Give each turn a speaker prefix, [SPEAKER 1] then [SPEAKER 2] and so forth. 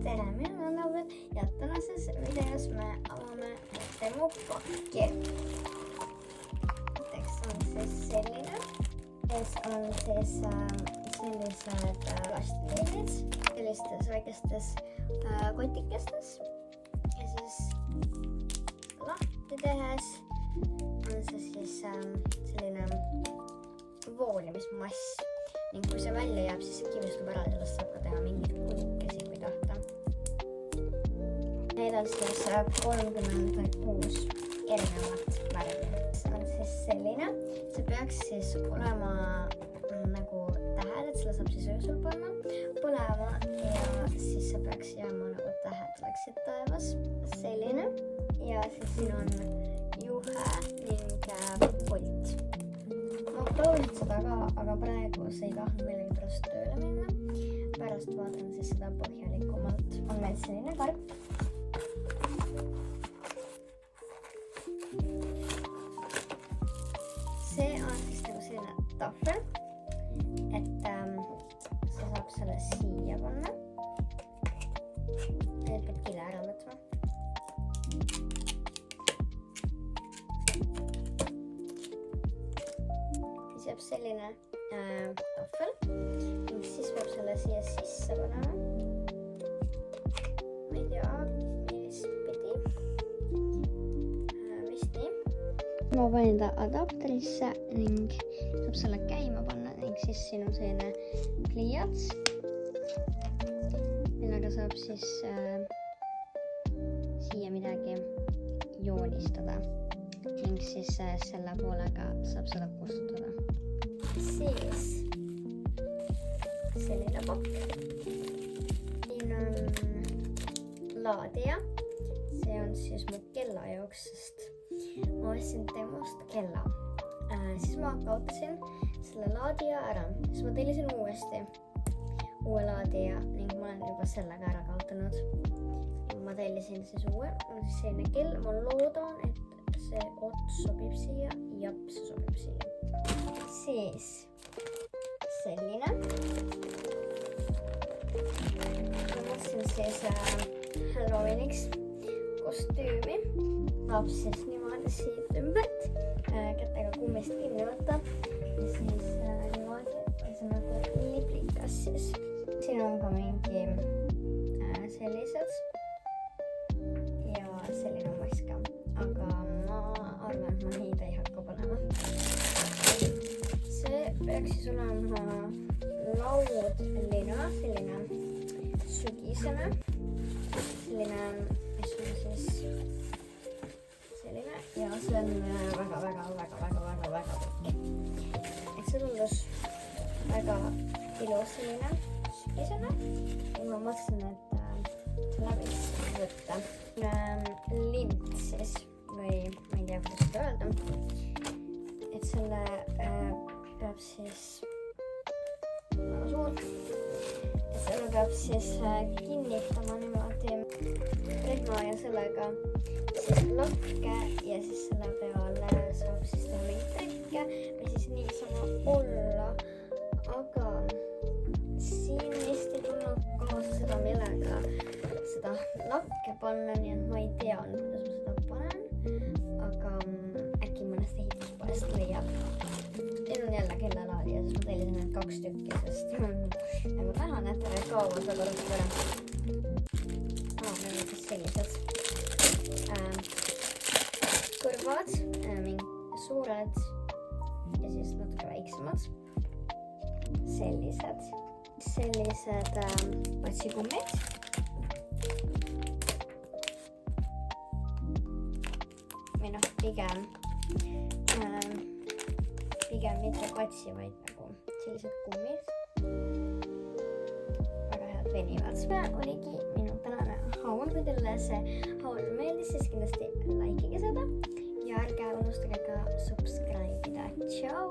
[SPEAKER 1] tere, mina olen Annabel ja tänases videos me avame demopakki. Näiteks on siis selline, kes on siis sellised plastiliinid sellistes väikestes kotikestes ja siis lahti tehes on see siis selline voolimismass ning kui see välja jääb, siis see kivistub ära ja sellest saab ka teha mingeid kulikesi, kui tahta. Need on siis 36 erinevat värvi. See on siis selline, see peaks siis olema nagu tähed, et selle saab siis öösel panna põlema ja siis see peaks jääma nagu tähed oleksid taevas. Selline ja siis siin on juhe ning pult. Ma proovisin seda ka, aga praegu see ei tahtnud millegipärast tööle minna. Pärast vaatan siis seda põhjalikumalt. On meil selline karp. See on siis nagu selline tahvel, et sa saab selle siia panna. Nüüd peab kile ära võtma. Siis jääb selline tahvel ning siis peab selle siia sisse panema. Ma ei tea, mis pidi. Vist nii. Ma panin ta adapterisse ning saab selle käima panna ning siis siin on selline pliiats, millega saab siis siia midagi joonistada ning siis selle poolega saab seda kustutada. Siis selline pakk. Siin on laadija. See on siis mu kella jaoks, sest ma ostsin demost kella. Siis ma kaotasin selle laadija ära. Siis ma tellisin uuesti uue laadija ning ma olen juba sellega ära kaotanud. Ma tellisin siis uue. Siis selline kell. Ma loodan, et see ots sobib siia. Jap, see sobib siia. Siis selline. Ma mõtlesin siis Halloweeniks kostüümi. Saab siis niimoodi siit ümbert kätega kummist kinni võtta ja siis niimoodi on see nagu liplikas siis. Siin on ka mingi sellised ja selline mask ka, aga ma arvan, et ma neid ei hakka panema. See peaks siis olema laudlina, selline sügisene, selline, mis on siis selline ja see on väga pikk. Et see tundus väga ilus selline sügisene ja ma mõtlesin, et see läbis võtta. Lint siis või ma ei tea, kuidas seda öelda. Et selle peab siis väga suur. Et selle peab siis kinnitama niimoodi rihma ja sellega siis lakke ja siis selle peale saab siis teha mingi trikke või siis niisama olla. Aga siin vist ei tulnud kaasa seda, millega seda lakke panna, nii et ma ei tea, kuidas ma seda panen, aga äkki mõnest ehituspoest leiab. Siin on jälle kellalaadija, sest ma tellisin need 2 tükki, sest ma tahan, et ära kaovad väga ruttu ära. Need on siis sellised kõrvad, suured ja siis natuke väiksemad. Sellised patsikummid. Või noh, pigem mitte patsi, vaid nagu sellised kummid. Väga head venivad. See oligi minu tänane haul. Kui teile see haul meeldis, siis kindlasti likeige seda ja ärge unustage ka subscribe'ida. Tšau!